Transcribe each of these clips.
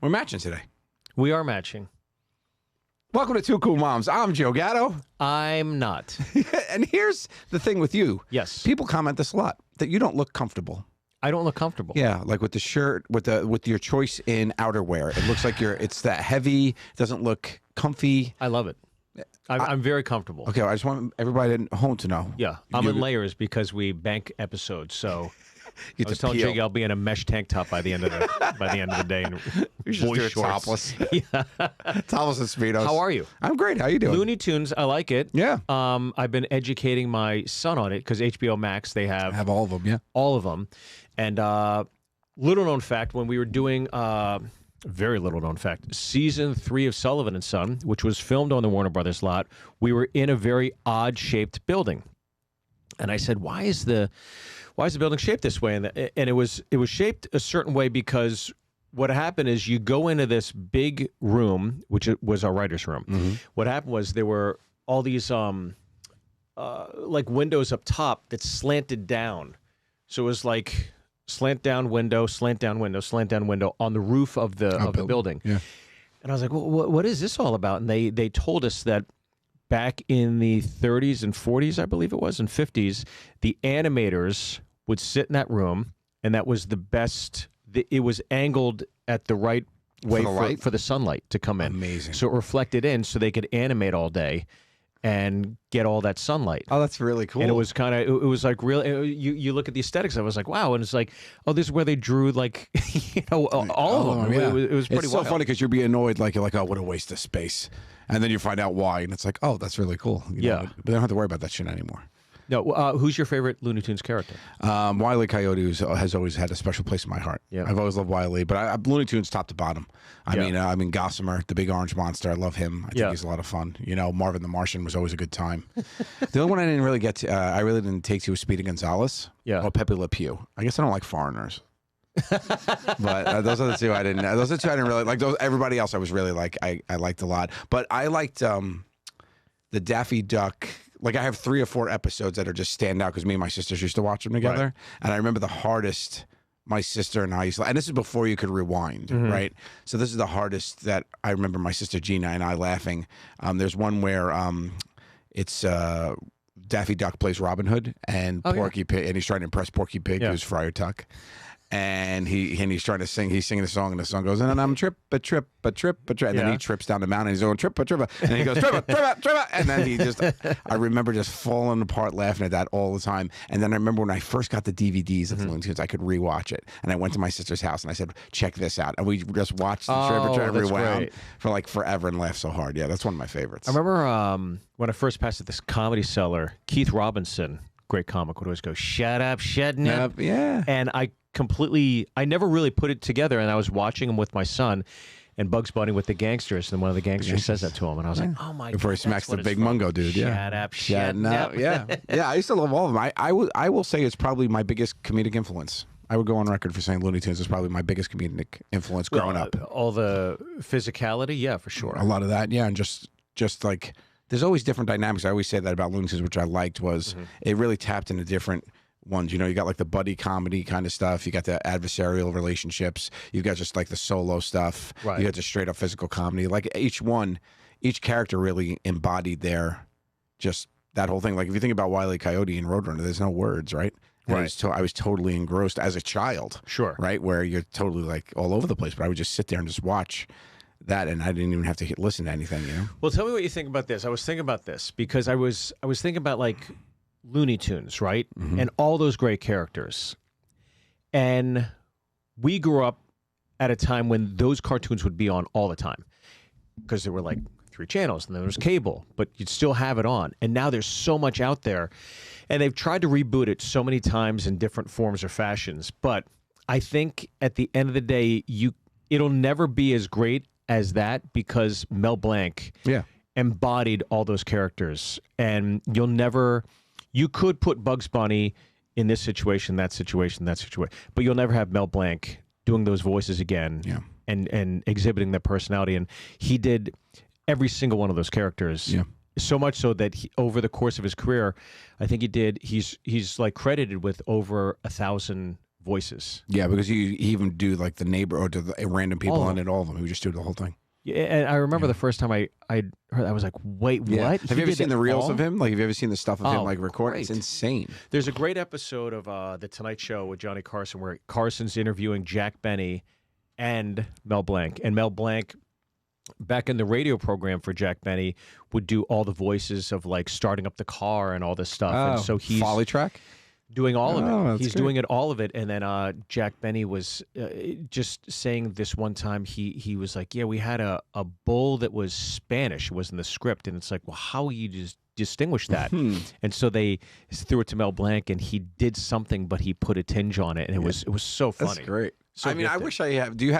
We're matching today. We are matching. Welcome to Two Cool Moms. I'm Joe Gatto. I'm not. And here's the thing with you. Yes. People comment this a lot, that you don't look comfortable. I don't look comfortable. Yeah, like with the shirt, with your choice in outerwear. It looks like it's that heavy, doesn't look comfy. I love it. I'm very comfortable. Okay, I just want everybody at home to know. Yeah, I'm in layers because we bank episodes, so... I was telling Jiggy I'll be in a mesh tank top by the end of the day. And you should do it topless. Yeah. Topless and Speedos. How are you? I'm great. How you doing? Looney Tunes, I like it. Yeah. I've been educating my son on it because HBO Max, they have all of them, yeah. All of them. And little known fact, when we were doing, very little known fact, season 3 of Sullivan and Son, which was filmed on the Warner Brothers lot, we were in a very odd-shaped building. And I said, why is the building shaped this way? And it was shaped a certain way because what happened is you go into this big room, which was our writer's room. Mm-hmm. What happened was there were all these like windows up top that slanted down. So it was like slant down window, slant down window, slant down window on the roof of the building. Yeah. And I was like, well, what is this all about? And they told us that back in the 30s and 40s, I believe it was, and 50s, the animators would sit in that room, and that was the best. It was angled at the right way for the sunlight to come in. Amazing. So it reflected in so they could animate all day and get all that sunlight. Oh, that's really cool. And it was kind of, it was like real, you look at the aesthetics, I was like, wow. And it's like, oh, this is where they drew like, all of them. Yeah. It was pretty It's so funny because you'll be annoyed, like, you're like, oh, what a waste of space. And then you find out why, and it's like, oh, that's really cool. You know, but they don't have to worry about that shit anymore. No, who's your favorite Looney Tunes character? Wile E. Coyote has always had a special place in my heart. Yeah. I've always loved Wile E., but Looney Tunes top to bottom. I mean, Gossamer, the big orange monster. I love him. I think he's a lot of fun. You know, Marvin the Martian was always a good time. The only one I didn't really get to, I really didn't take to was Speedy Gonzales. Yeah. Or Pepe Le Pew. I guess I don't like foreigners. But those are the two I didn't. Those are the two I didn't really like. Everybody else I was really like. I liked a lot. But I liked the Daffy Duck. Like, I have 3 or 4 episodes that are just stand out because me and my sisters used to watch them together. Right. And I remember the hardest my sister and I used to, and this is before you could rewind, right? So this is the hardest that I remember my sister Gina and I laughing. There's one where it's Daffy Duck plays Robin Hood and Porky Pig, and he's trying to impress Porky Pig, who's Friar Tuck. And he's trying to sing. He's singing the song, and the song goes, and I'm trip, and then he trips down the mountain. He's going trip, and then he goes trip, and then he just. I remember just falling apart laughing at that all the time. And then I remember when I first got the DVDs of Looney Tunes, I could rewatch it. And I went to my sister's house and I said, "Check this out," and we just watched the Trip Rewound for like forever and laughed so hard. Yeah, that's one of my favorites. I remember when I first passed at this Comedy Cellar, Keith Robinson, great comic, would always go, "Shut up, shutting up." Yeah, and I never really put it together, and I was watching him with my son and Bugs Bunny with the gangsters, and one of the gangsters says that to him, and I was like, oh my god, before he smacks the big mungo dude. Shut up, shutting up. Yeah. I used to love all of them. I will say it's probably my biggest comedic influence. I would go on record for saying Looney Tunes is probably my biggest comedic influence growing up. All the physicality, yeah, for sure. A lot of that, yeah, and just like there's always different dynamics. I always say that about Looney Tunes, which I liked, was it really tapped into different ones. You know, you got like the buddy comedy kind of stuff. You got the adversarial relationships. You've got just like the solo stuff. Right. You got the straight up physical comedy. Like each character really embodied just that whole thing. Like if you think about Wile E. Coyote and Roadrunner, there's no words, right? Right. I was totally engrossed as a child. Sure. Right? Where you're totally like all over the place, but I would just sit there and just watch that, and I didn't even have to listen to anything, you know? Well, tell me what you think about this. I was thinking about this because I was thinking about like Looney Tunes, right? And all those great characters. And we grew up at a time when those cartoons would be on all the time because there were like 3 channels and then there was cable, but you'd still have it on. And now there's so much out there, and they've tried to reboot it so many times in different forms or fashions. But I think at the end of the day, it'll never be as great as that because Mel Blanc embodied all those characters, and you could put Bugs Bunny in this situation, that situation, but you'll never have Mel Blanc doing those voices again and exhibiting that personality. And he did every single one of those characters. Yeah. So much so that over the course of his career, I think he's like credited with over 1,000 voices. Yeah, because he even do like the neighbor or to the random people All of on it, all of them. He would just do the whole thing. Yeah, and I remember the first time I heard, I was like, wait, Yeah. what? Have you ever seen the reels of him? Like, have you ever seen the stuff of him Oh, like recording? It's great. insane. There's a great episode of The Tonight Show with Johnny Carson where Carson's interviewing Jack Benny and Mel Blanc. And Mel Blanc, back in the radio program for Jack Benny, would do all the voices of like starting up the car and all this stuff. And so he's Folly track. doing all of it. That's He's great. doing it all of it. And then Jack Benny was just saying this one time, he was like, yeah, we had a bull that was Spanish. It was in the script. And it's like, well, how will you just distinguish that? And so they threw it to Mel Blanc and he did something, but he put a tinge on it. And it was so funny. That's great. So I mean, I gifted. wish I have. Do you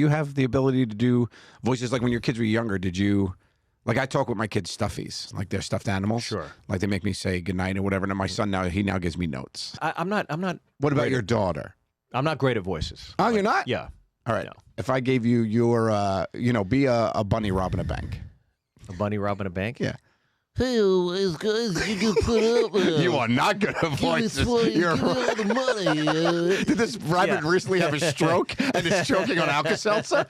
have the ability to do voices like when your kids were younger? Did you? Like I talk with my kids' stuffies, like they're stuffed animals. Sure. Like they make me say goodnight or whatever. And my son now gives me notes. I'm not. What about great your at- daughter? I'm not great at voices. Oh, you're not? Yeah. All right. No. If I gave you your, be a bunny robbing a bank. A bunny robbing a bank? Yeah. Hey, guys, you can put up. You are not good at voices. You're give me all the money. Did this rabbit recently have a stroke and is choking on Alka-Seltzer?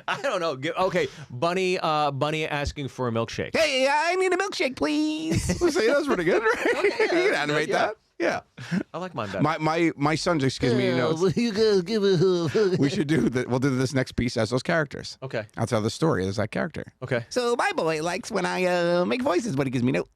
I don't know. Okay, Bunny asking for a milkshake. Hey, I need a milkshake, please. See, that was pretty good, right? You can animate yeah. that. Yeah. I like mine better. My son just gives me notes. Well, you guys give it. We should do that. We'll do this next piece as those characters. Okay. I'll tell the story as that character. Okay. So my boy likes when I make voices, but he gives me notes.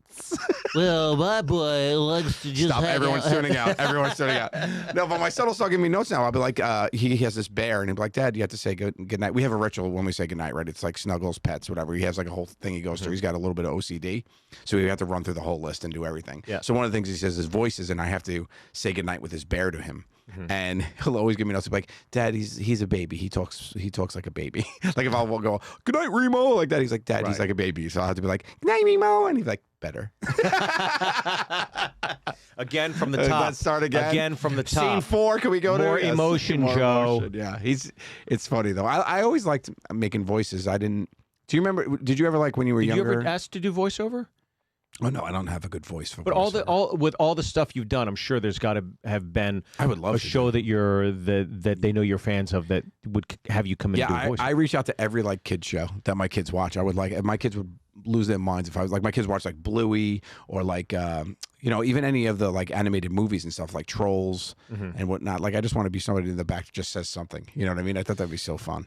Well, my boy likes to just Stop! hang Everyone's out. tuning out. Everyone's tuning out. No, but my son will start giving me notes now. I'll be like, he has this bear, and he'll be like, Dad, you have to say good night. We have a ritual when we say good night, right? It's like Snuggles, pets, whatever. He has like a whole thing he goes through. He's got a little bit of OCD, so we have to run through the whole list and do everything. Yeah. So one of the things he says is voices, and I have to say good night with his bear to him. And he'll always give me notes. He'll be like, Dad, he's a baby. He talks like a baby. Like if I'll go, good night, Remo, like that. He's like, Dad, he's Right. like a baby. So I'll have to be like, good night, Remo. And he's like, better. Again from the top. Let's start again. Again from the top. Scene 4, can we go More to? Yes, emotion, more Joe. emotion. Yeah, it's funny though. I always liked making voices. I didn't. Do you remember? Did you ever like when you were Did you younger? ever ask to do voiceover? Oh no, I don't have a good voice for. But with all the stuff you've done, I'm sure there's got to have been I would love a to show that that they know you're fans of that would have you come in and do Yeah, voice. I reach out to every like kid show that my kids watch. I would like if my kids would lose their minds if I was like my kids watch like Bluey or like even any of the like animated movies and stuff like Trolls and whatnot. Like I just want to be somebody in the back that just says something. You know what I mean? I thought that'd be so fun.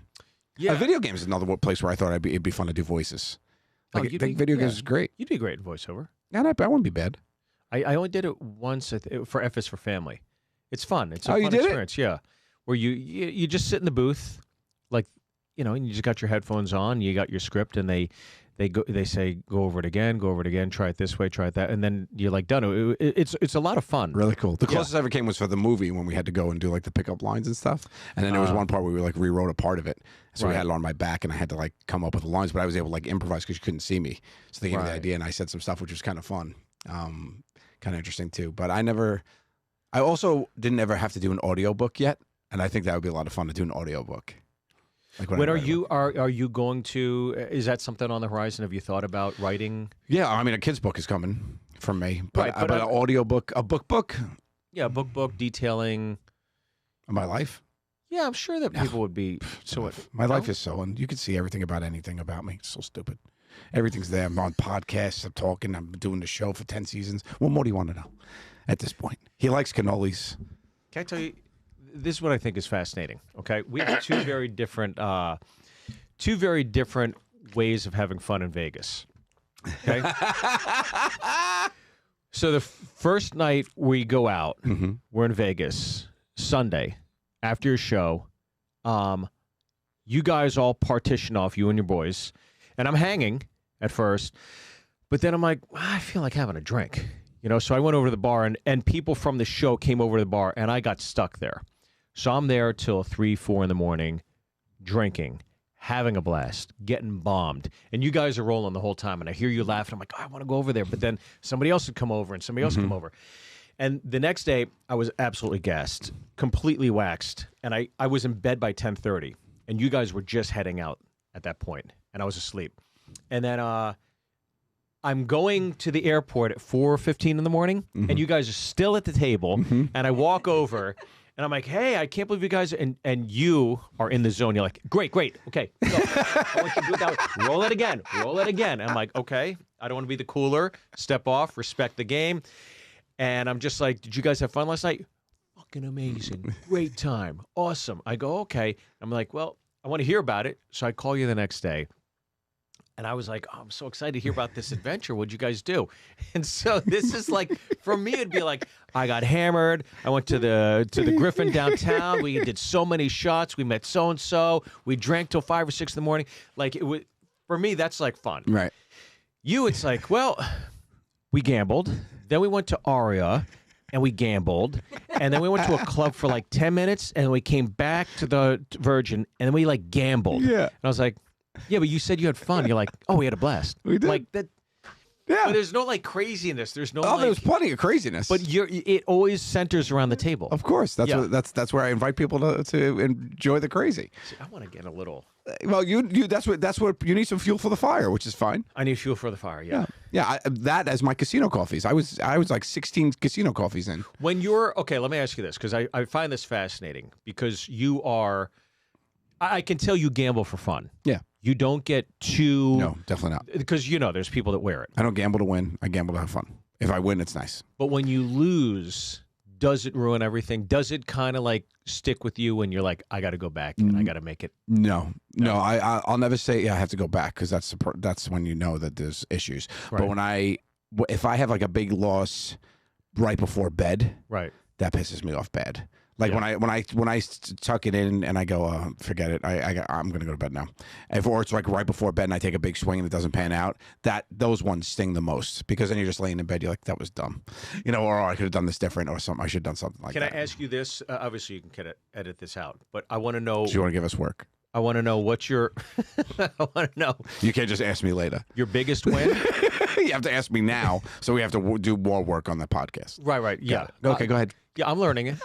Yeah. Video games is another place where I thought it'd be fun to do voices. Oh, Like, you'd I think be- video yeah. games is great. You'd be great at voiceover. Yeah, I wouldn't be bad. I only did it once for F is for Family. It's fun. It's a Oh, you fun did it? experience. Yeah, where you just sit in the booth, like and you just got your headphones on. You got your script, and they say go over it again, try it this way, try it that, and then you're like done. It's a lot of fun. Really cool. The Yeah. closest I ever came was for the movie when we had to go and do like the pickup lines and stuff. And then there was one part where we like rewrote a part of it. So we Right. had it on my back and I had to like come up with the lines, but I was able to like improvise because you couldn't see me. So they gave me the Right. idea and I said some stuff which was kind of fun. Kind of interesting too. But I also didn't ever have to do an audiobook yet. And I think that would be a lot of fun to do an audiobook. Like When I are write a you book. are you going to? Is that something on the horizon? Have you thought about writing? Yeah, I mean a kid's book is coming from me. But, Right, but but an audiobook, a book Yeah, book detailing. of my life. Yeah, I'm sure that people would be. So My life is so, and you can see everything about anything about me. It's so stupid. Everything's there. I'm on podcasts. I'm talking. I'm doing the show for 10 seasons. What more do you want to know at this point? He likes cannolis. Can I tell you? This is what I think is fascinating. Okay, we have two very different ways of having fun in Vegas. Okay, so the first night we go out, we're in Vegas Sunday after your show. You guys all partition off, you and your boys, and I'm hanging at first, but then I'm like, I feel like having a drink, So I went over to the bar, and people from the show came over to the bar, and I got stuck there. So I'm there till 3, 4 in the morning, drinking, having a blast, getting bombed. And you guys are rolling the whole time. And I hear you laughing. I'm like, I want to go over there. But then somebody else would come over and somebody else would come over. And the next day, I was absolutely gassed, completely waxed. And I was in bed by 10:30. And you guys were just heading out at that point. And I was asleep. And then I'm going to the airport at 4:15 in the morning, and you guys are still at the table, and I walk over. And I'm like, hey, I can't believe you guys, and you are in the zone. You're like, great, okay, go. I want you to do it that way. Roll it again. I'm like, okay, I don't want to be the cooler. Step off, respect the game. And I'm just like, did you guys have fun last night? Fucking amazing. Great time. Awesome. I go, okay. I'm like, well, I want to hear about it. So I call you the next day. And I was like, oh, I'm so excited to hear about this adventure. What'd you guys do? And so this is like, for me, it'd be like, I got hammered. I went to the Griffin downtown. We did so many shots. We met so-and-so. We drank till 5 or 6 in the morning. Like, it was, for me, that's like fun. Right. You, it's like, well, we gambled. Then we went to Aria. And we gambled, and then we went to a club for like 10 minutes, and we came back to the Virgin, and then we like gambled. Yeah. And I was like, yeah, but you said you had fun. You're like, oh, we had a blast. We did. Like that. Yeah. But there's no like craziness. There's no. Oh, like, there's plenty of craziness. But it always centers around the table. of course, that's Yeah. that's where I invite people to enjoy the crazy. See, I want to get a little. Well, you that's what you need, some fuel for the fire, which is fine. I need fuel for the fire. Yeah. Yeah, that as my casino coffees. I was like 16 casino coffees in. When you're okay, let me ask you this because I find this fascinating because you are. I can tell you gamble for fun. Yeah. You don't get too. No, definitely not. Because there's people that wear it. I don't gamble to win. I gamble to have fun. If I win, it's nice. But when you lose, does it ruin everything? Does it kind of like stick with you when you're like, I got to go back and I got to make it? No. I'll never say I have to go back because that's when you know that there's issues. Right. But if I have like a big loss right before bed, Right. that pisses me off bad. Like Yeah. when I tuck it in and I go, forget it. I'm gonna go to bed now. Or it's like right before bed and I take a big swing and it doesn't pan out. Those ones sting the most because then you're just laying in bed. You're like, that was dumb, or I could have done this different or something. I should have done something like Can that. I ask you this? Obviously, you can edit this out, but I want to know. Do you want to give us work? I want to know what your. I want to know You can't just ask me later. your biggest win. You have to ask me now, so we have to do more work on the podcast. Right. Yeah. Okay, go ahead. Yeah, I'm learning it.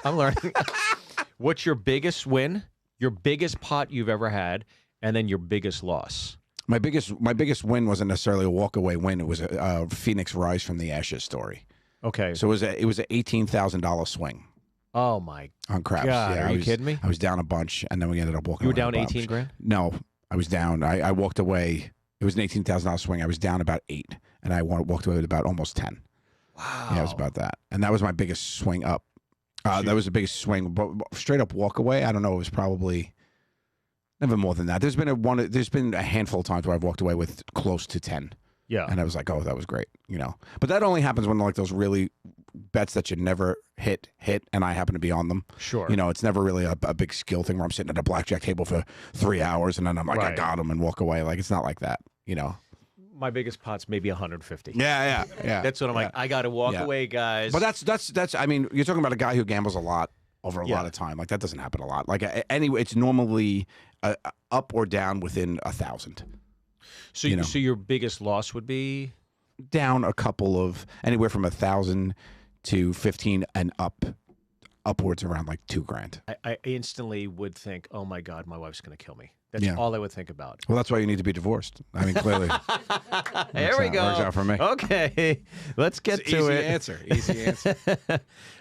What's your biggest win? Your biggest pot you've ever had, and then your biggest loss. My biggest win wasn't necessarily a walk away win. It was a Phoenix Rise from the Ashes story. Okay. So it was an $18,000 swing Oh my on craps. God, Yeah, are you kidding me? I was down a bunch, and then we ended up walking. You were away down about- 18 grand? No, I was down. I walked away. It was an $18,000 swing. I was down about 8, and I walked away with about almost 10. Wow. Yeah, it was about that, and that was my biggest swing up. That was the biggest swing, but straight up walk away. I don't know. It was probably never more than that. There's been a handful of times where I've walked away with close to 10. Yeah. And I was like, oh, that was great, But that only happens when like those really bets that you never hit, and I happen to be on them. Sure. It's never really a big skill thing where I'm sitting at a blackjack table for 3 hours and then I'm like, I Right. got them and walk away. Like, it's not like that, My biggest pot's maybe 150. Yeah. That's what I'm like. I got to walk Yeah. away, guys. But that's. I mean, you're talking about a guy who gambles a lot over a Yeah. lot of time. Like that doesn't happen a lot. Like anyway, it's normally up or down within 1,000. so so your biggest loss would be Down a couple of anywhere from 1,000 to 15 and upwards around like $2,000. I instantly would think, oh my God, my wife's going to kill me. That's Yeah. all I would think about. Well, that's why you need to be divorced. I mean, clearly. There we go. Works out for me. Okay, let's get It's to easy it. answer. Easy answer.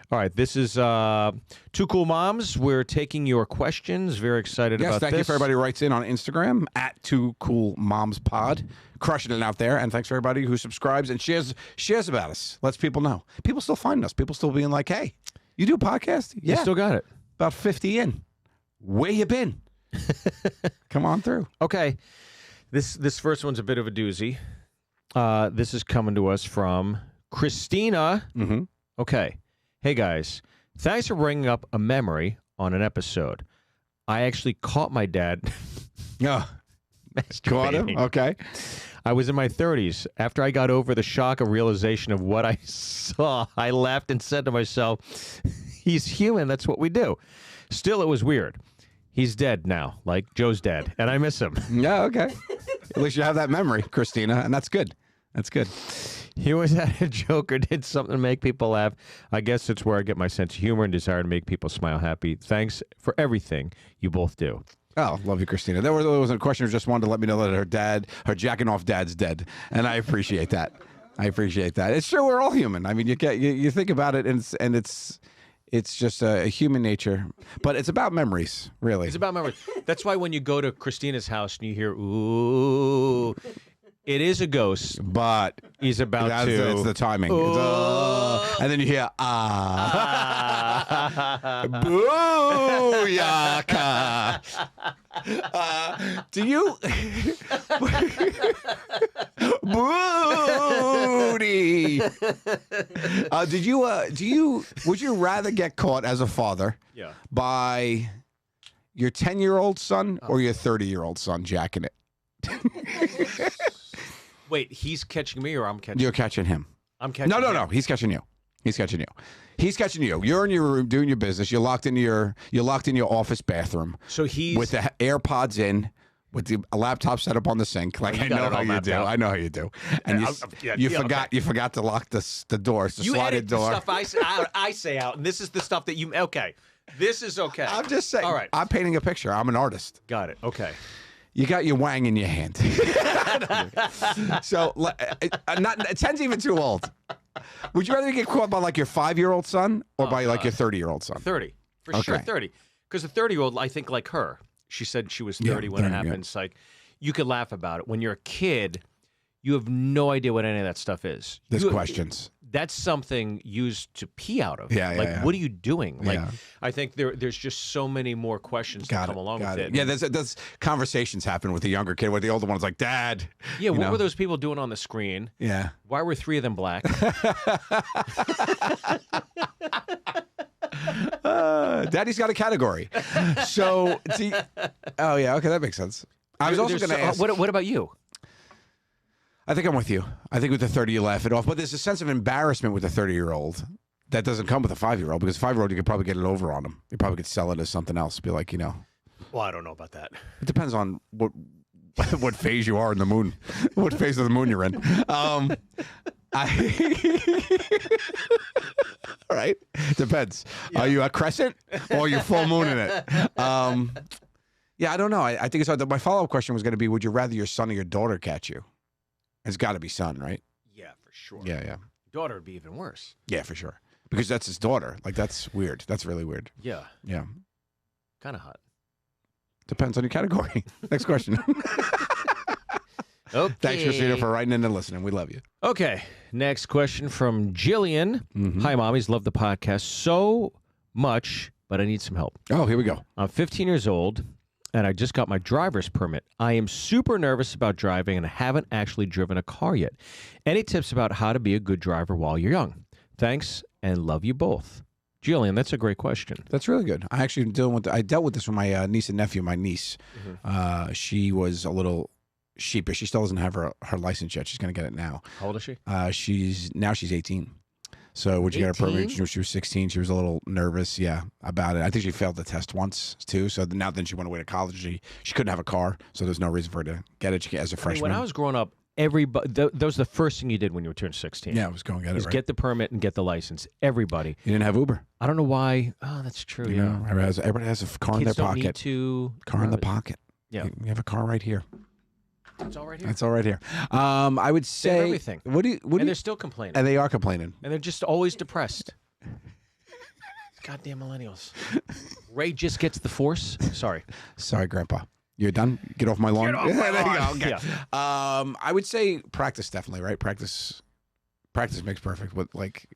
All right, this is Two Cool Moms. We're taking your questions. Very excited Yes, about thank this. you for everybody who writes in on Instagram at 2CoolMomsPod. Crushing it out there. And thanks for everybody who subscribes and shares about us. Lets people know. People still find us. People still being like, hey, you do a podcast? You Yeah. still got it. About 50 in. Where you been? Come on through. Okay, this first one's a bit of a doozy. This is coming to us from Christina. Mm-hmm. Okay. Hey, guys. Thanks for bringing up a memory on an episode. I actually caught my dad Oh, caught him? masturbating. Okay. I was in my 30s. After I got over the shock of realization of what I saw, I laughed and said to myself, he's human. That's what we do. Still, it was weird. He's dead now, like Joe's dead, and I miss him. Yeah, okay. At least you have that memory, Christina, and that's good. That's good. He always had a joke or did something to make people laugh. I guess it's where I get my sense of humor and desire to make people smile happy. Thanks for everything you both do. Oh, love you, Christina. There was a question who just wanted to let me know that her jacking off dad's dead, and I appreciate that. I appreciate that. It's true. We're all human. I mean, you think about it, and it's just a human nature, but it's about memories, really. It's about memories. That's why when you go to Christina's house and you hear ooh, it is a ghost, but he's about to. It's the timing. And then you hear booyaka. Do you booty? Would you rather get caught as a father by your 10-year-old son or your 30-year-old son jacking it? Wait, he's catching me or I'm catching? You're catching him. I'm catching. No. He's catching you. He's catching you. You're in your room doing your business. You're locked in your office bathroom. So he's with the AirPods in, with the laptop set up on the sink. Like I know how you do. I know how you do. And you forgot to lock the doors. The slotted door. The stuff I say out, and this is the stuff that you. Okay, this is okay. I'm just saying. All right. I'm painting a picture. I'm an artist. Got it. Okay. You got your wang in your hand. So, 10's even too old. Would you rather get caught by like your 5-year-old son or by like your 30-year-old son? 30. For sure, 30. Because the 30-year-old, I think like her. She said she was 30 when it happens. Like, you could laugh about it. When you're a kid, you have no idea what any of that stuff is. There's questions. That's something used to pee out of. Yeah. What are you doing? Like, I think there's just so many more questions that come along with it. Yeah, there's conversations happen with the younger kid, where the older one's like, Dad. Yeah, what were those people doing on the screen? Yeah. Why were 3 of them black? Daddy's got a category. So, okay, that makes sense. I was also going to ask. What about you? I think I'm with you. I think with the 30, you laugh it off. But there's a sense of embarrassment with a 30-year-old that doesn't come with a 5-year-old, because a 5-year-old, you could probably get it over on him. You probably could sell it as something else. Be like, Well, I don't know about that. It depends on what phase you are in the moon, what phase of the moon you're in. All right. Depends. Yeah. Are you a crescent or are you full moon in it? Yeah, I don't know. I think it's hard. My follow-up question was going to be, would you rather your son or your daughter catch you? It's got to be son, right? Yeah, for sure. Yeah. Daughter would be even worse. Yeah, for sure. Because that's his daughter. Like, that's weird. That's really weird. Yeah. Yeah. Kind of hot. Depends on your category. Next question. Okay. Thanks, Christina, for writing in and listening. We love you. Okay. Next question from Jillian. Mm-hmm. Hi, mommies. Love the podcast so much, but I need some help. Oh, here we go. I'm 15 years old, and I just got my driver's permit. I am super nervous about driving, and I haven't actually driven a car yet. Any tips about how to be a good driver while you're young? Thanks, and love you both. Jillian, that's a great question. That's really good. I actually I dealt with this with my niece and nephew. My niece, she was a little sheepish. She still doesn't have her license yet. She's going to get it now. How old is she? She's 18. So when she got her permit, she was 16. She was a little nervous, about it. I think she failed the test once too. So then she went away to college. She couldn't have a car, so there's no reason for her to get it. As a freshman, when I was growing up, everybody that was the first thing you did when you turned 16. Yeah, I was going to get it. Get the permit and get the license. Everybody. You didn't have Uber. I don't know why. Oh, that's true. Yeah, everybody has a car in their pocket. Need to car in the pocket. Yeah, you have a car right here. It's all right here. It's all right here. I would say everything. They're still complaining. And they are complaining. And they're just always depressed. Goddamn millennials. Ray just gets the force. Sorry, Grandpa. You're done. Get off my lawn. Get off my lawn. Okay. Yeah. I would say practice, definitely. Right. Practice makes perfect. With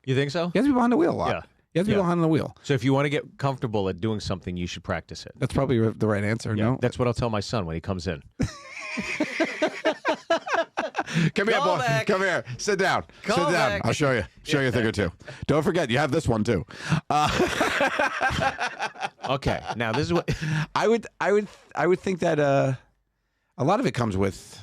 you think so? You have to be behind the wheel a lot. Yeah. You have to be behind the wheel. So if you want to get comfortable at doing something, you should practice it. That's probably the right answer. Yeah, no, that's what I'll tell my son when he comes in. Come here, boy. Back. Come here. Sit down. Call Sit down. back. I'll show you. Show you a thing or two. Don't forget, you have this one too. Okay. Now this is what I would think that a lot of it comes with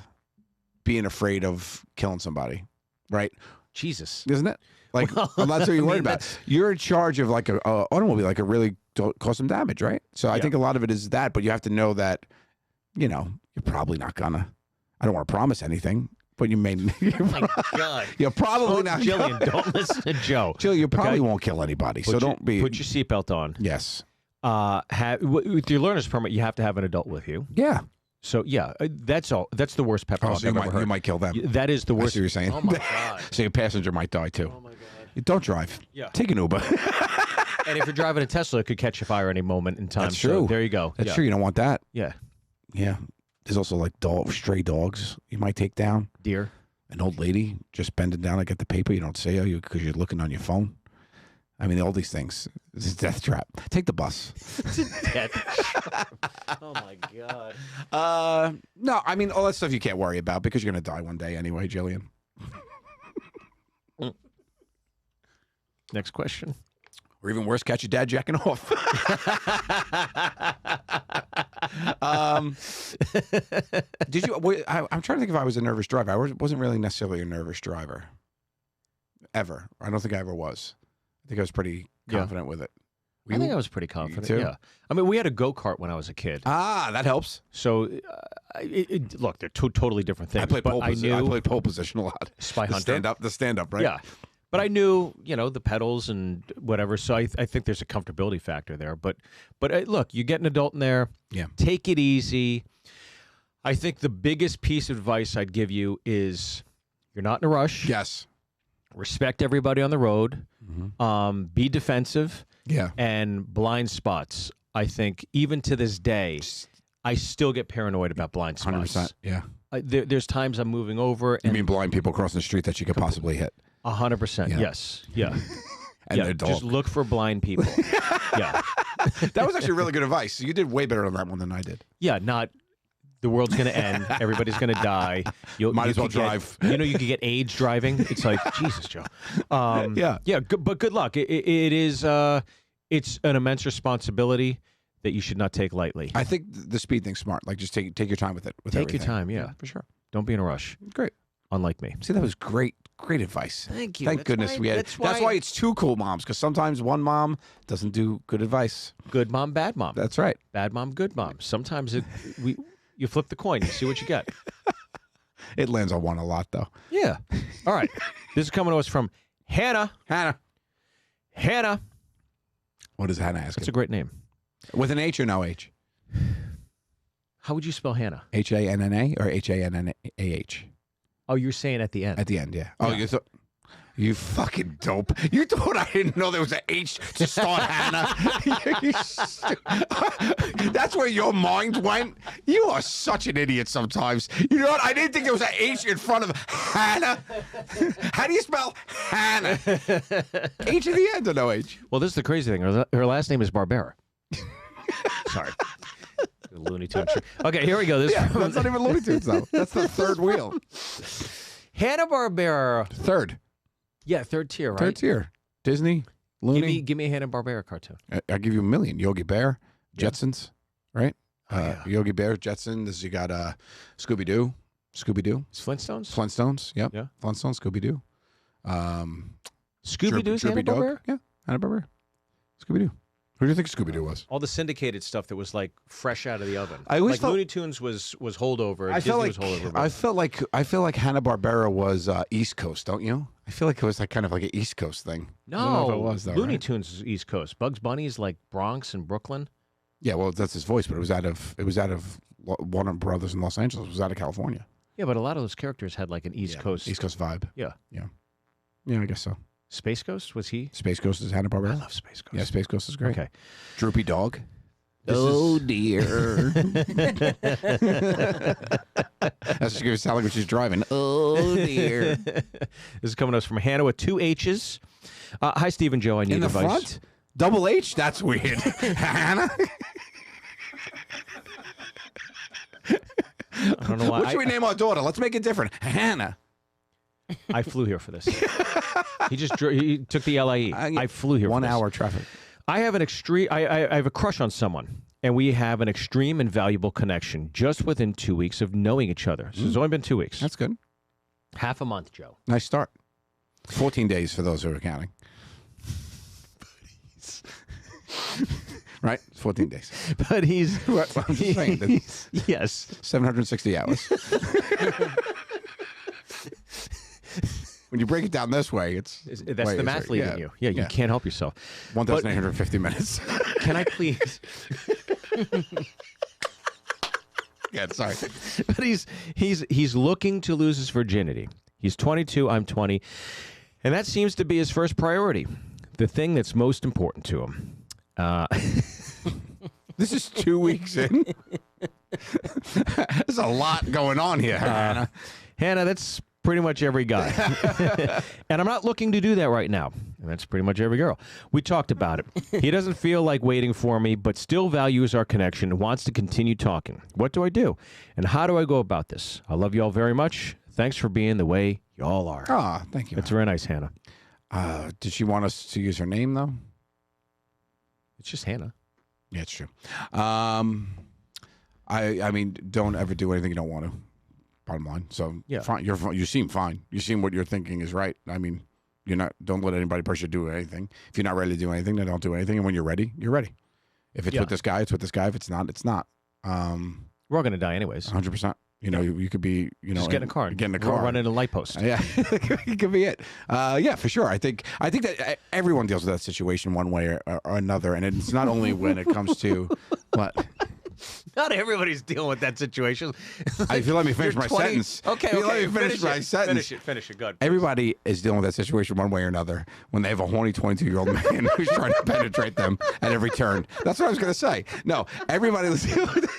being afraid of killing somebody, right? Jesus, isn't it? Like, well, that's what you're worried about. You're in charge of like a automobile, like it really cause some damage, right? So I think a lot of it is that, but you have to know that, you're probably not gonna. I don't want to promise anything, but you may. Oh my God, you're probably not. Jillian, don't listen to Joe. Jill, you probably won't kill anybody, so don't be. Put your seatbelt on. Yes. With your learner's permit, you have to have an adult with you. Yeah. So yeah, that's all. That's the worst pet Oh, policy so I've ever heard. you might kill them. That is the I worst. see what you're saying. Oh my god. So your passenger might die too. Oh my god. Don't drive. Yeah. Take an Uber. And if you're driving a Tesla, it could catch a fire any moment in time. That's So true. there you go. That's Yeah. true. You don't want that. Yeah. Yeah. There's also like stray dogs you might take down. Deer. An old lady just bending down to get the paper. You don't see her because you're looking on your phone. I mean, all these things. It's a death trap. Take the bus. Oh my god. No, I mean, all that stuff you can't worry about because you're going to die one day anyway, Jillian. Next question. Or even worse, catch your dad jacking off. Did you? I'm trying to think if I was a nervous driver. I wasn't really necessarily a nervous driver. Ever. I don't think I ever was. I think I was pretty confident with it. I think I was pretty confident. too? Yeah. I mean, we had a go-kart when I was a kid. Ah, that helps. So, look, they're two totally different things. I played pole but position. I played pole position a lot. Spy The Hunter. stand up, right? Yeah. But I knew, the pedals and whatever. So I think there's a comfortability factor there. But look, you get an adult in there. Yeah. Take it easy. I think the biggest piece of advice I'd give you is you're not in a rush. Yes. Respect everybody on the road. Mm-hmm. Be defensive. Yeah. And blind spots. I think even to this day, I still get paranoid about blind spots. 100%. Yeah. There's times I'm moving over. You And mean blind people crossing the street that you could possibly hit? 100%. Yeah. Yes. Yeah. And yeah. their dog. Just look for blind people. Yeah. That was actually really good advice. You did way better on that one than I did. Yeah. Not the world's going to end. Everybody's going to die. Might as well could get- drive. you could get AIDS driving. It's like, Jesus, Joe. Yeah. Yeah. But good luck. It is. It's an immense responsibility that you should not take lightly. I think the speed thing's smart. Like, just take your time with it. With Take everything. your time. Yeah. For sure. Don't be in a rush. Great. Unlike me. See, that was great advice. Thank you. Thank That's goodness why- we had. That's why it's two cool moms, because sometimes one mom doesn't do good advice. Good mom, bad mom. That's right. Bad mom, good mom. Sometimes you flip the coin. You see what you get. It lands on one a lot, though. Yeah. All right. This is coming to us from Hannah. Hannah. What is Hannah asking? That's a great name. With an H or no H? How would you spell Hannah? Hanna or Hannah? Oh, you're saying at the end. At the end, yeah. Oh, Yeah. you thought. You fucking dope. You thought I didn't know there was an H to start Hannah. That's where your mind went. You are such an idiot sometimes. You know what? I didn't think there was an H in front of Hannah. How do you spell Hannah? H at the end or no H? Well, this is the crazy thing. Her last name is Barbera. Sorry. Looney Tunes. Okay, here we go. This Yeah, that's not even Looney Tunes, though. That's the third wheel. Hanna-Barbera. Third. Yeah, third tier, right? Third tier. Disney, Looney. Give me a Hanna-Barbera cartoon. I'll give you a million. Yogi Bear, Jetsons, right? Yogi Bear, Jetsons. You got Scooby-Doo. It's Flintstones? Flintstones. Yep. Yeah. Flintstones, Scooby-Doo. Scooby-Doo's Droopy Dog. Hanna-Barbera? Yeah, Hanna-Barbera. Scooby-Doo. Who do you think Scooby-Doo was? All the syndicated stuff that was like fresh out of the oven. I always like felt- Looney Tunes was holdover. I Disney felt was holdover. I feel like Hanna-Barbera was East Coast, don't you? I feel like it was like kind of like an East Coast thing. I don't know if it was though, Looney right? Tunes is East Coast. Bugs Bunny is like Bronx and Brooklyn. Yeah, well, that's his voice, but it was out of Warner Brothers in Los Angeles. It was out of California. Yeah, but a lot of those characters had like an East Coast. East Coast vibe. Yeah. Yeah, I guess so. Space Ghost, was he? Space Ghost is Hanna-Barbera. I love Space Ghost. Yeah, Space Ghost is great. Okay. Droopy Dog. Oh dear. That's what she sound like when she's driving. Oh dear. This is coming to us from Hannah with 2 H's. Hi, Steve and Joe. I need In the advice. front? Double H? That's weird. Hannah? I don't know why. What should we name our daughter? Let's make it different. Hannah. I flew here for this. He took the LIE. I flew here. 1 for this. hour traffic. I have an extreme. I have a crush on someone, and we have an extreme and valuable connection just within 2 weeks of knowing each other. So it's only been 2 weeks. That's good. Half a month, Joe. Nice start. 14 days for those who are counting. Right? 14 days. But he's. I'm just saying. That's Yes. 760 hours. when you break it down this way, it's That's the math lead in you. Yeah, you can't help yourself. 1,850 minutes. Can I please? Yeah, sorry. But he's looking to lose his virginity. He's 22. I'm 20, and that seems to be his first priority. The thing that's most important to him. This is 2 weeks in. There's a lot going on here, Hannah. Hannah, that's pretty much every guy. And I'm not looking to do that right now. And that's pretty much every girl. We talked about it. He doesn't feel like waiting for me, but still values our connection and wants to continue talking. What do I do? And how do I go about this? I love you all very much. Thanks for being the way y'all are. Oh, thank you. That's very nice, Hannah. Did she want us to use her name, though? It's just Hannah. Yeah, it's true. I mean, don't ever do anything you don't want to. Bottom line. So yeah, fine. You seem fine. You seem what you're thinking is right. I mean, you're not. Don't let anybody pressure you to do anything. If you're not ready to do anything, then don't do anything. And when you're ready, you're ready. If it's with this guy, it's with this guy. If it's not, it's not. We're all gonna die anyways. 100%. You know, you could be. You know, just get in a car. Get in a car. Run into a light post. Yeah, it could be it. Yeah, for sure. I think that everyone deals with that situation one way or another, and it's not only when it comes to what. Not everybody's dealing with that situation. If you let me finish my sentence. Okay, if you let me finish my sentence. Finish it. Good. Everybody is dealing with that situation one way or another when they have a horny 22-year-old man who's trying to penetrate them at every turn. That's what I was going to say. No, everybody was dealing with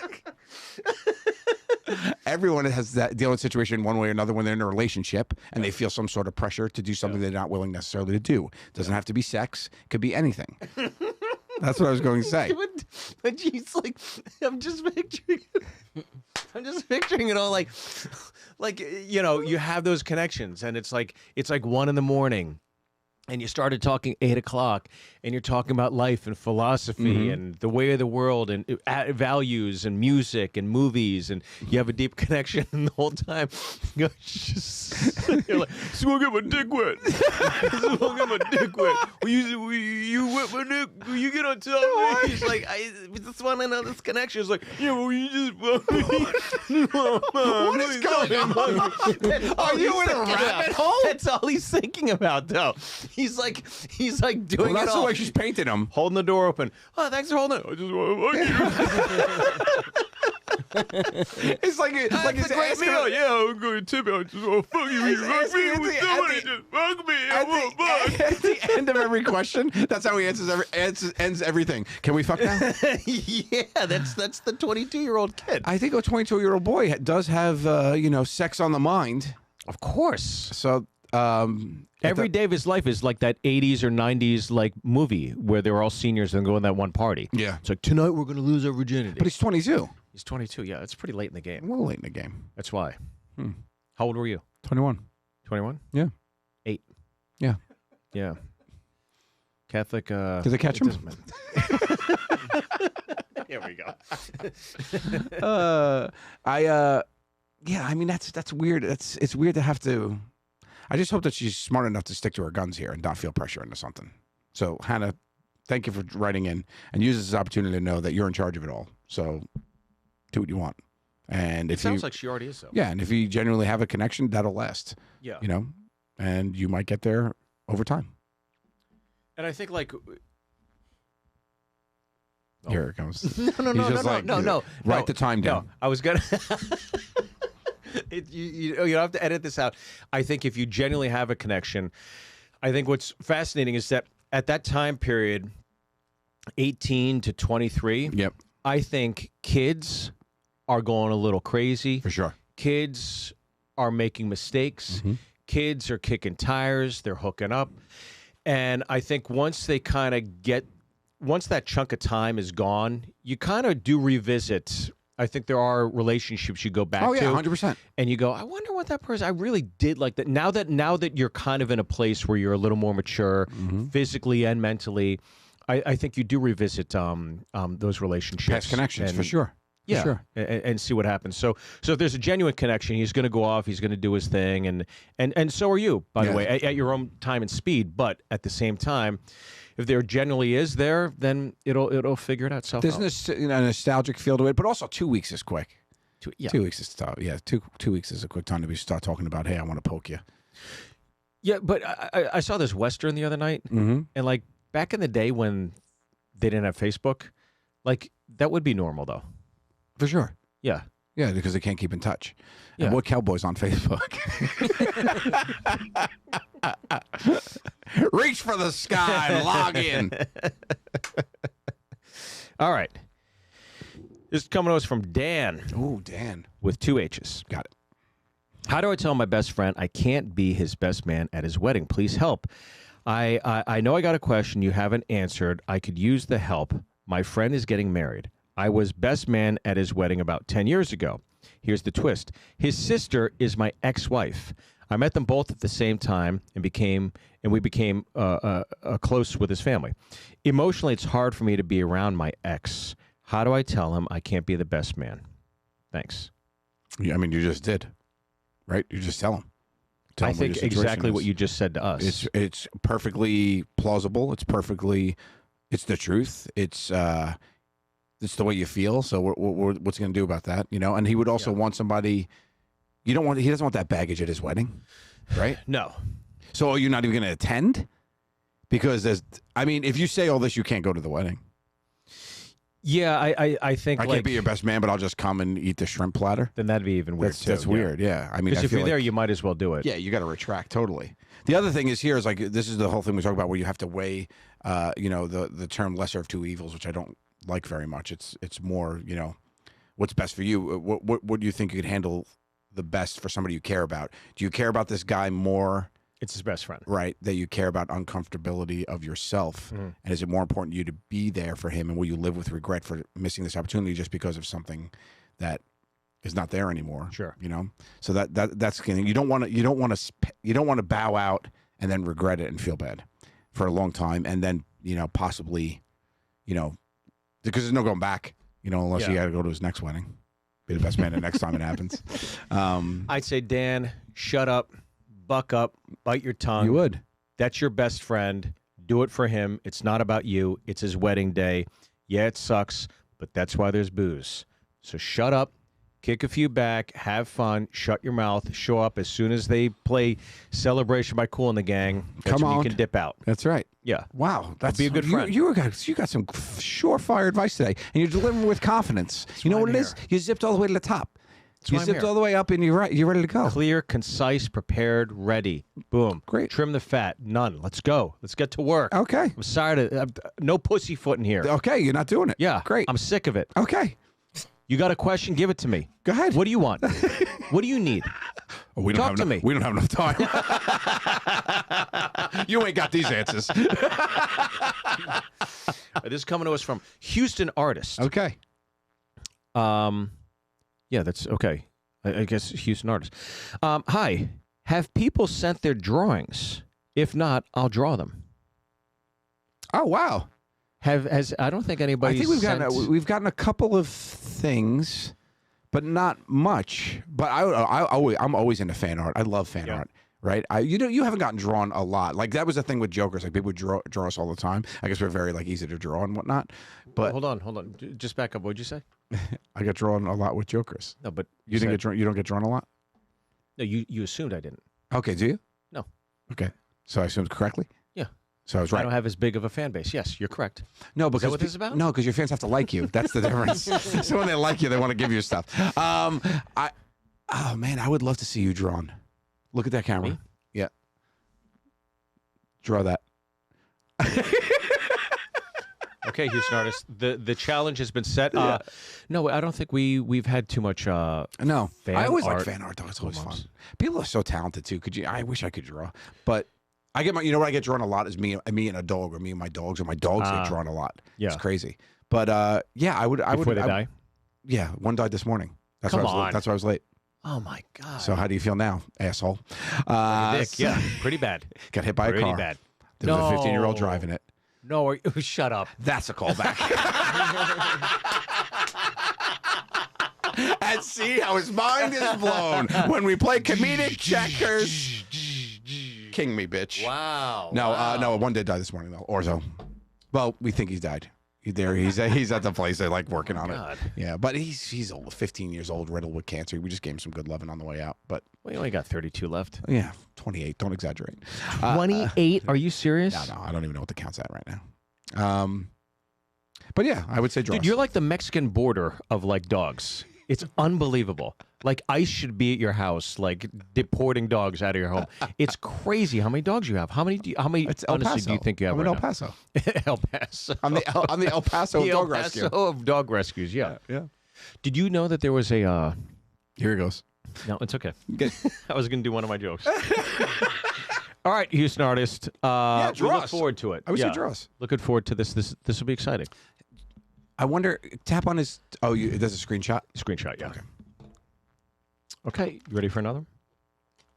everyone has that dealing with situation one way or another when they're in a relationship and they feel some sort of pressure to do something they're not willing necessarily to do. It doesn't have to be sex. It could be anything. That's what I was going to say. But she's like, I'm just picturing it all like, you know, you have those connections and it's like 1 a.m. and you started talking 8 o'clock and you're talking about life and philosophy and the way of the world and values and music and movies and you have a deep connection and the whole time you're like, so get my dick wet. So get my dick wet. You wet my dick. You get on top of me. He's like, I just want to know this connection. It's like, yeah, well, you just. What is going on? Are you in a rabbit hole? That's all he's thinking about, though. He's like doing that's it all. the way she's painting him. Holding the door open. Oh, thanks for holding it. I just want to fuck you. It's like he's asking. Yeah, I'm going to tip it. I just want to fuck you. You fuck me with somebody. Just fuck me. I want fuck. At the end of every question, that's how he ends everything. Can we fuck now? Yeah, that's the 22-year-old kid. I think a 22-year-old boy does have sex on the mind. Of course. So every day of his life is like that 80s or 90s like movie where they were all seniors and go in that one party. Yeah. It's like, tonight we're going to lose our virginity. But he's 22. He's 22. Yeah, it's pretty late in the game. A little late in the game. That's why. How old were you? 21. 21? Yeah. 8. Yeah. Yeah. Catholic. Did they catch him? Here we go. Yeah, I mean that's weird. It's weird to have to. I just hope that she's smart enough to stick to her guns here and not feel pressure into something. So Hannah, thank you for writing in and use this as an opportunity to know that you're in charge of it all. So do what you want. And if it sounds like she already is, though. Yeah, and if you genuinely have a connection, that'll last. Yeah. You know, and you might get there over time. And I think like. Here it comes. No. Write the time down. No, I was gonna. You don't have to edit this out. I think if you genuinely have a connection, I think what's fascinating is that at that time period, 18 to 23. Yep. I think kids are going a little crazy. For sure. Kids are making mistakes. Kids are kicking tires. They're hooking up. And I think once that chunk of time is gone, you kind of do revisit. I think there are relationships you go back to. Oh, yeah, 100%. And you go, I wonder what that person, I really did like that. Now that you're kind of in a place where you're a little more mature, physically and mentally, I think you do revisit those relationships. Past connections, for sure. Yeah, sure. And see what happens. So if there's a genuine connection, he's going to go off. He's going to do his thing, and so are you, by the way, at your own time and speed. But at the same time, if there generally is there, then it'll figure it out itself. There's a nostalgic feel to it, but also 2 weeks is quick. 2 weeks is tough. Yeah, two weeks is a quick time to start talking about. Hey, I want to poke you. Yeah, but I saw this Western the other night, Mm-hmm. and like back in the day when they didn't have Facebook, like that would be normal though. For sure. Yeah. Yeah, because they can't keep in touch. Yeah. And what cowboys on Facebook? Reach for the sky, log in. All right. This is coming to us from Dan Oh, Dan. with 2 H's. Got it. How do I tell my best friend I can't be his best man at his wedding? Please help. I know I got a question you haven't answered. I could use the help. My friend is getting married. I was best man at his wedding about 10 years ago. Here's the twist. His sister is my ex-wife. I met them both at the same time and we became close with his family. Emotionally, it's hard for me to be around my ex. How do I tell him I can't be the best man? Thanks. Yeah, I mean, you just did, right? You just tell him. Tell I him what think your situation exactly is. what you just said to us. It's perfectly plausible. It's the truth. It's the way you feel. So what's he going to do about that? You know, and he would also want somebody. He doesn't want that baggage at his wedding, right? No. So are you not even going to attend? Because if you say all this, you can't go to the wedding. Yeah, I think I can't be your best man, but I'll just come and eat the shrimp platter. then that'd be even weird too. That's weird. Yeah, I mean, Because I if feel you're there, like- you might as well do it. yeah, you got to retract totally. The other thing is like this is the whole thing we talk about where you have to weigh, the term lesser of two evils, which I don't like very much. It's more, what's best for you. What do you think you could handle the best for somebody you care about? Do you care about this guy more? It's his best friend. Right, that you care about uncomfortability of yourself, and is it more important to you to be there for him, and will you live with regret for missing this opportunity just because of something that is not there anymore? Sure. So that's you don't want to bow out and then regret it and feel bad for a long time, and then possibly, because there's no going back, unless you got to go to his next wedding, be the best man the next time it happens. I'd say, Dan, shut up, buck up, bite your tongue. You would. That's your best friend. Do it for him. It's not about you. It's his wedding day. Yeah, it sucks, but that's why there's booze. So shut up, kick a few back, have fun, shut your mouth, show up as soon as they play Celebration by Kool and the Gang. That's Come when on. You can dip out. That's right. Yeah. Wow, that's be a good friend. You got some surefire advice today, and you're delivering with confidence. You know why what I'm it is? here. You zipped all the way to the top. You why I'm zipped here. all the way up, and you're ready to go. Clear, concise, prepared, ready. Boom. Great. Trim the fat. None. Let's go. Let's get to work. Okay. I'm sorry to no pussyfooting here. Okay, you're not doing it. Yeah. Great. I'm sick of it. Okay. You got a question? Give it to me. Go ahead. What do you want? What do you need? Oh, we don't Talk have to enough, me. We don't have enough time. You ain't got these answers. This is coming to us from Houston Artist. Okay. Yeah, that's okay. I guess Houston Artist. Hi. Have people sent their drawings? If not, I'll draw them. Oh wow. I don't think anybody. I think we've gotten a couple of things, but not much. But I'm always into fan art. I love fan art. Right? You haven't gotten drawn a lot. Like that was the thing with Jokers. Like people would draw us all the time. I guess we're very easy to draw and whatnot. But Hold on. Just back up. What'd you say? I got drawn a lot with Jokers. No, but You didn't get drawn. You don't get drawn a lot. No, you assumed I didn't. Okay, do you? No. Okay, so I assumed correctly. Yeah. So I was I right. don't have as big of a fan base. Yes, you're correct. No, because what this is about? No, because your fans have to like you. That's the difference. So when they like you, they want to give you stuff. Oh man, I would love to see you drawn. Look at that camera. Me? Yeah. Draw that. Okay, Houston Artist. The challenge has been set. No, I don't think we've had too much. No, fan I always like art. fan art though. It's always fun. Almost. People are so talented too. I wish I could draw, but I get what I get drawn a lot is me and a dog, or me and my dogs, or my dogs get drawn a lot. Yeah. It's crazy. But yeah, I would. Before they die. Yeah, one died this morning. That's Come why I was on. That's why I was late. Oh my God. So how do you feel now, asshole? Dick, yeah, pretty bad. Got hit by a Pretty car. bad. There was a 15-year-old No. driving it. No, shut up. That's a callback. And see how his mind is blown when we play comedic checkers. King me, bitch. Wow. No, no, one did die this morning though. Orzo. Well, we think he's died. He's at the place. They like working on God. it. Yeah, but he's old, 15 years old, riddled with cancer. We just gave him some good loving on the way out. But We only got 32 left. yeah, 28. Don't exaggerate. 28? Are you serious? No, I don't even know what the count's at right now. But yeah, I would say Dross. Dude, you're like the Mexican border of like dogs. It's unbelievable. Like ICE should be at your house, like deporting dogs out of your home. It's crazy how many dogs you have. How many? It's El honestly Paso. do you think you have? I'm in right El now? Paso. El Paso. I'm the El Paso The of El dog rescue. Paso of dog rescues. Yeah. Yeah. Did you know that there was a? Here it goes. No, it's okay. Good. I was going to do one of my jokes. All right, Houston artist. We look Dross. forward to it. I would say Dross. Looking forward to this. This will be exciting. I wonder. Tap on his. Oh, there's a screenshot. Screenshot. Yeah. Okay. Okay. You ready for another?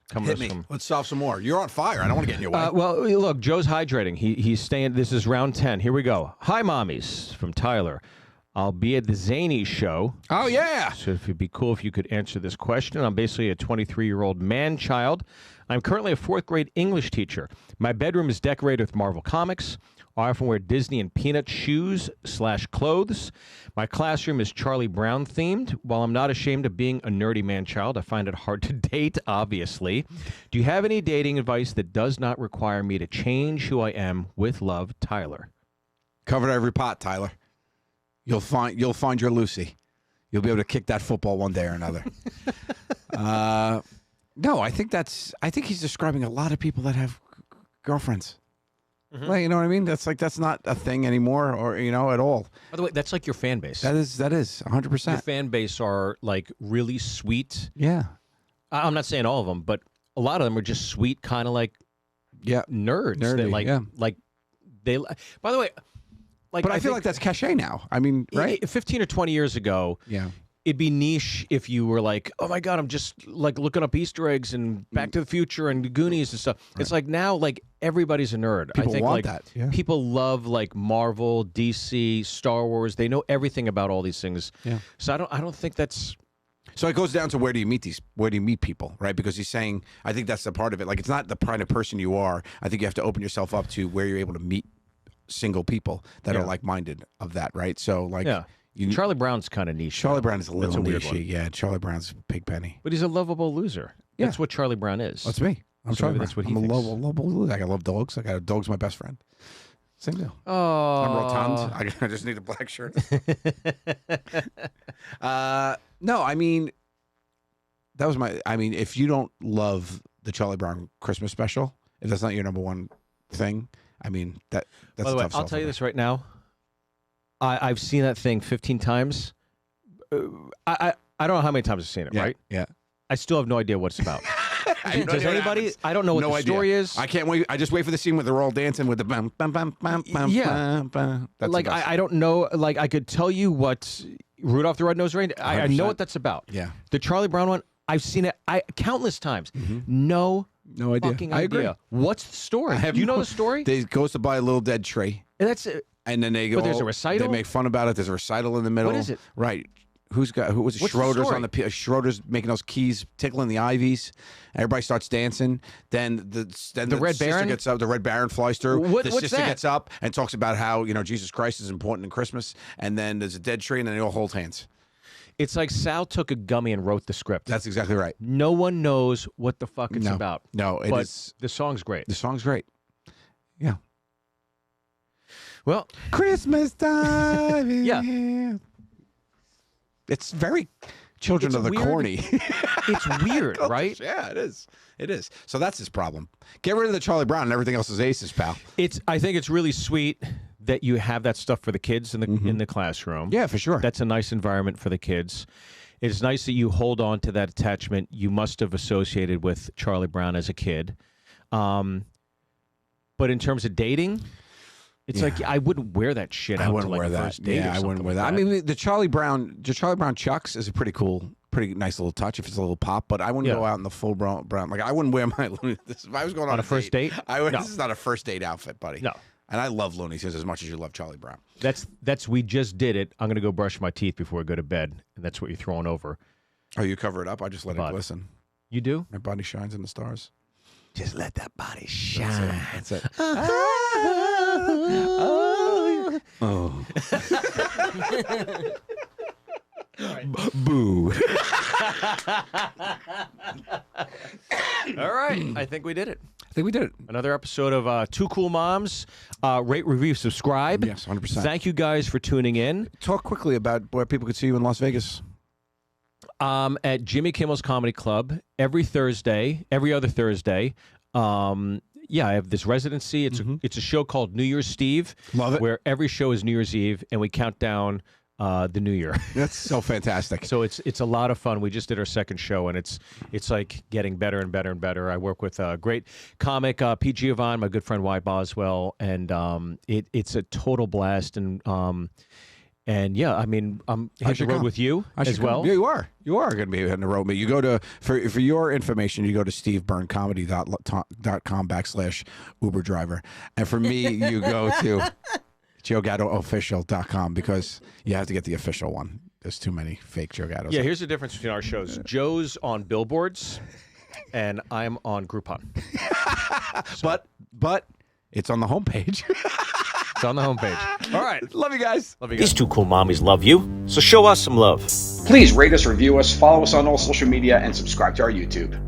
Coming Hit us me. from. Let's solve some more. You're on fire. I don't want to get in your way. Well, look, Joe's hydrating. He's staying. This is round 10. Here we go. Hi, mommies, from Tyler. I'll be at the Zany show. Oh yeah. So if it'd be cool if you could answer this question. I'm basically a 23-year-old man-child. I'm currently a 4th grade English teacher. My bedroom is decorated with Marvel Comics. I often wear Disney and Peanut shoes/clothes. My classroom is Charlie Brown themed. While I'm not ashamed of being a nerdy man-child, I find it hard to date, obviously. Do you have any dating advice that does not require me to change who I am? With love, Tyler. Covered every pot, Tyler. You'll find your Lucy. You'll be able to kick that football one day or another. No, I think he's describing a lot of people that have girlfriends. Mm-hmm. Like, you know what I mean? That's not a thing anymore, or at all. By the way, that's like your fan base. That is 100%. Your fan base are like really sweet. Yeah. I'm not saying all of them, but a lot of them are just sweet, kind of like nerds. Nerdy, That like, yeah. like they. By the way, like But I feel like that's cachet now. I mean, right? 15 or 20 years ago, Yeah. it'd be niche if you were like, oh my God, I'm just like looking up Easter eggs and Back to the Future and the Goonies and stuff. Right. It's like now, like everybody's a nerd. People I think want like that. Yeah. people love like Marvel, DC, Star Wars. They know everything about all these things. Yeah. So I don't think that's. So it goes down to where do you meet people, right? Because he's saying, I think that's the part of it. Like, it's not the kind of person you are. I think you have to open yourself up to where you're able to meet single people that are like-minded of that, right? So like, Charlie Brown's kind of niche. Charlie Brown is a little weird niche. Yeah, Charlie Brown's Pigpenny. But he's a lovable loser. Yeah. That's what Charlie Brown is. That's me. I'm So Charlie maybe Brown. that's what he I'm a thinks. lovable loser. I love dogs. I got a dog's my best friend. Same deal. Oh. I'm rotund. I just need a black shirt. No, I mean, that was my. I mean, if you don't love the Charlie Brown Christmas special, if that's not your number one thing, I mean that's By the a way, tough sell I'll tell for you me. this right now. I've seen that thing 15 times. I don't know how many times I've seen it, Yeah, right? yeah. I still have no idea what it's about. I have no Does idea what anybody? happens. I don't know what No the idea. story is. I can't wait. I just wait for the scene where they're all dancing with the bam bam bam bam bam. Yeah. bam, bam. That's Like the best. I don't know. Like I could tell you what Rudolph the Red-Nosed Reindeer. I know 100%. what that's about. Yeah. The Charlie Brown one. I've seen it countless times. No No idea. fucking I agree. idea. What's the story? I have Do you know no- the story? They goes to buy a little dead tree, And that's it. and then they go. But there's a recital? They make fun about it. There's a recital in the middle. What is it? Right. Who was it? What's the Schroeder's story? on the Schroeder's making those keys, tickling the ivies. Everybody starts dancing. Then the Red sister Baron? gets up. The Red Baron flies through. What's the sister that? gets up and talks about how Jesus Christ is important in Christmas. And then there's a dead tree, and then they all hold hands. It's like Sal took a gummy and wrote the script. That's exactly right. No one knows what the fuck it's No. about. No, it but is. the song's great. The song's great. Yeah. Well, Christmas time. Yeah. It's very Children It's of the weird. Corny. it's weird, right? Yeah, it is. It is. So that's his problem. Get rid of the Charlie Brown and everything else is aces, pal. I think it's really sweet that you have that stuff for the kids in the classroom. Yeah, for sure. That's a nice environment for the kids. It's nice that you hold on to that attachment you must have associated with Charlie Brown as a kid. But in terms of dating, it's like I wouldn't wear that shit out to like a first date. Yeah, or I wouldn't something wear like that. I mean, the Charlie Brown Chucks is a pretty nice little touch if it's a little pop. But I wouldn't go out in the full brown. Like I wouldn't wear my Looney. If I was going on a first date. I would. No. This is not a first date outfit, buddy. No. And I love Looney Tunes as much as you love Charlie Brown. That's we just did it. I'm gonna go brush my teeth before I go to bed, and that's what you're throwing over. Oh, you cover it up? I just let it Body. glisten. You do? My body shines in the stars. Just let that body shine. That's it. Oh. Oh. Boo. All right. I think we did it. I think we did it. Another episode of Two Cool Moms. Rate, review, subscribe. Yes, 100%. Thank you guys for tuning in. Talk quickly about where people could see you in Las Vegas. At Jimmy Kimmel's Comedy Club every other Thursday. Yeah, I have this residency. It's a show called New Year's Steve. Love it. Where every show is New Year's Eve, and we count down the new year. That's so fantastic. So it's a lot of fun. We just did our second show, and it's like getting better and better and better. I work with a great comic, Pete Giovanni, my good friend Y Boswell, and it's a total blast. And yeah, I mean, I'm hitting the road with you as well. Yeah, you are. You are going to be hitting the road. But you go to, for your information, you go to stevebyrnecomedy.com/Uber driver. And for me, you go to JoeGattoOfficial.com because you have to get the official one. There's too many fake Joe Gattos. Yeah, here's the difference between our shows. Joe's on billboards, and I'm on Groupon. But it's on the homepage. It's on the homepage. All right. Love you guys. Love you guys. These two cool mommies love you, so show us some love. Please rate us, review us, follow us on all social media, and subscribe to our YouTube.